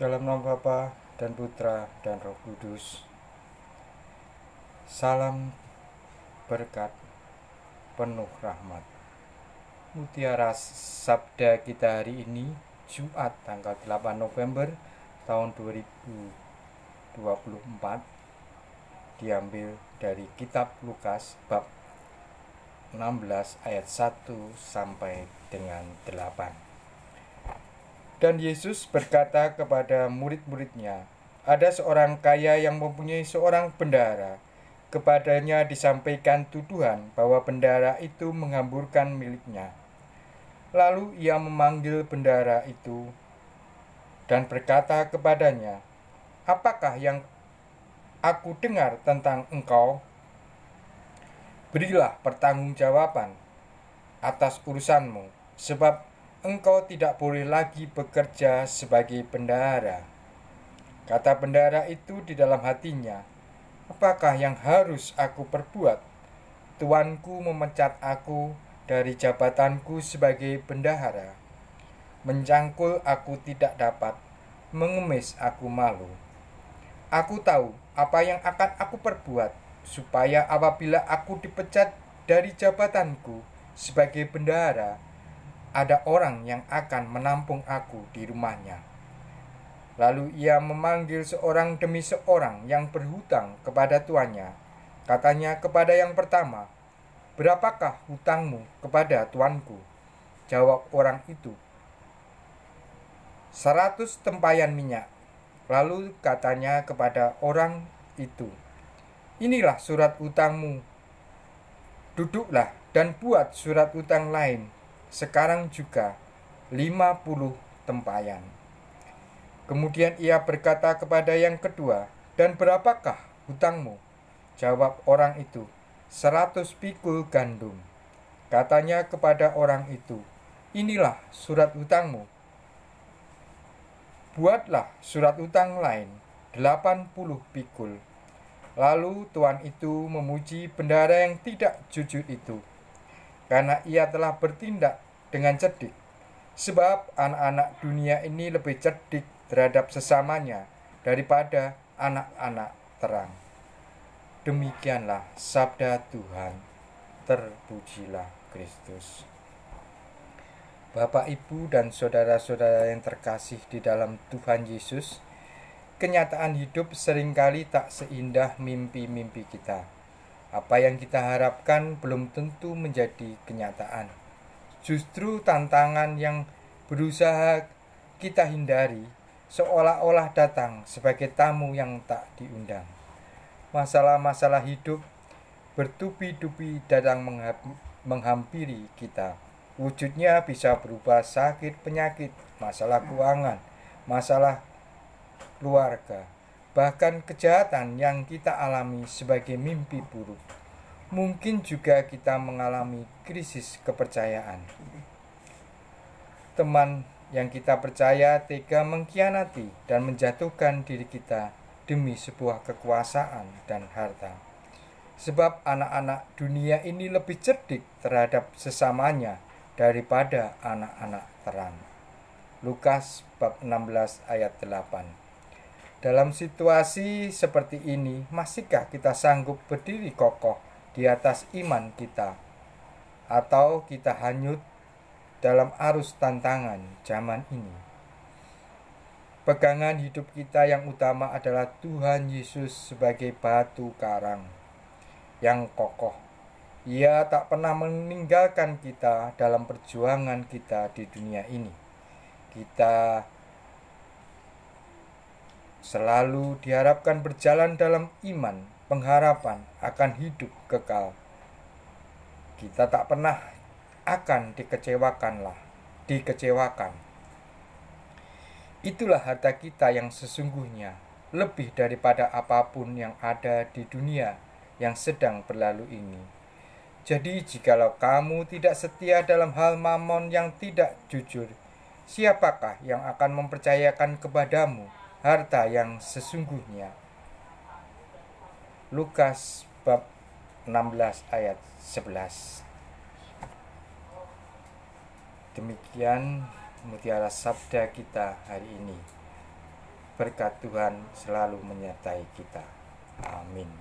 Dalam nama Bapa dan Putra dan Roh Kudus. Salam berkat penuh rahmat. Mutiara sabda kita hari ini, Jumat tanggal 8 November tahun 2024, diambil dari kitab Lukas bab 16 ayat 1 sampai dengan 8. Dan Yesus berkata kepada murid-muridnya, ada seorang kaya yang mempunyai seorang bendahara. Kepadanya disampaikan tuduhan bahwa bendahara itu menghamburkan miliknya. Lalu ia memanggil bendahara itu dan berkata kepadanya, apakah yang aku dengar tentang engkau? Berilah pertanggungjawaban atas urusanmu, sebab engkau tidak boleh lagi bekerja sebagai bendahara. Kata bendahara itu di dalam hatinya, apakah yang harus aku perbuat? Tuanku memecat aku dari jabatanku sebagai bendahara. Mencangkul aku tidak dapat, mengemis aku malu. Aku tahu apa yang akan aku perbuat, supaya apabila aku dipecat dari jabatanku sebagai bendahara, ada orang yang akan menampung aku di rumahnya. Lalu ia memanggil seorang demi seorang yang berhutang kepada tuannya. Katanya kepada yang pertama, berapakah hutangmu kepada tuanku? Jawab orang itu, 100 tempayan minyak. Lalu katanya kepada orang itu, inilah surat hutangmu. Duduklah dan buat surat hutang lain, sekarang juga 50 tempayan. Kemudian ia berkata kepada yang kedua, dan berapakah hutangmu? Jawab orang itu, 100 pikul gandum. Katanya kepada orang itu, inilah surat hutangmu. Buatlah surat hutang lain, 80 pikul. Lalu tuan itu memuji bendahara yang tidak jujur itu, karena ia telah bertindak dengan cerdik. Sebab anak-anak dunia ini lebih cerdik terhadap sesamanya daripada anak-anak terang. Demikianlah sabda Tuhan. Terpujilah Kristus. Bapak, Ibu, dan saudara-saudara yang terkasih di dalam Tuhan Yesus, kenyataan hidup seringkali tak seindah mimpi-mimpi kita. Apa yang kita harapkan belum tentu menjadi kenyataan. Justru tantangan yang berusaha kita hindari seolah-olah datang sebagai tamu yang tak diundang. Masalah-masalah hidup bertubi-tubi datang menghampiri kita. Wujudnya bisa berupa sakit, penyakit, masalah keuangan, masalah keluarga, bahkan kejahatan yang kita alami sebagai mimpi buruk. Mungkin juga kita mengalami krisis kepercayaan. Teman yang kita percaya tega mengkhianati dan menjatuhkan diri kita demi sebuah kekuasaan dan harta. Sebab anak-anak dunia ini lebih cerdik terhadap sesamanya daripada anak-anak terang. Lukas bab 16 ayat 8. Dalam situasi seperti ini, masihkah kita sanggup berdiri kokoh di atas iman kita? Atau kita hanyut dalam arus tantangan zaman ini? Pegangan hidup kita yang utama adalah Tuhan Yesus sebagai batu karang yang kokoh. Ia tak pernah meninggalkan kita dalam perjuangan kita di dunia ini. Kita selalu diharapkan berjalan dalam iman, pengharapan akan hidup kekal. Kita tak pernah akan dikecewakan. Itulah harta kita yang sesungguhnya, lebih daripada apapun yang ada di dunia yang sedang berlalu ini. Jadi jikalau kamu tidak setia dalam hal mamon yang tidak jujur, siapakah yang akan mempercayakan kepadamu harta yang sesungguhnya? Lukas bab 16 ayat 11. Demikian mutiara sabda kita hari ini. berkat Tuhan selalu menyertai kita. Amin.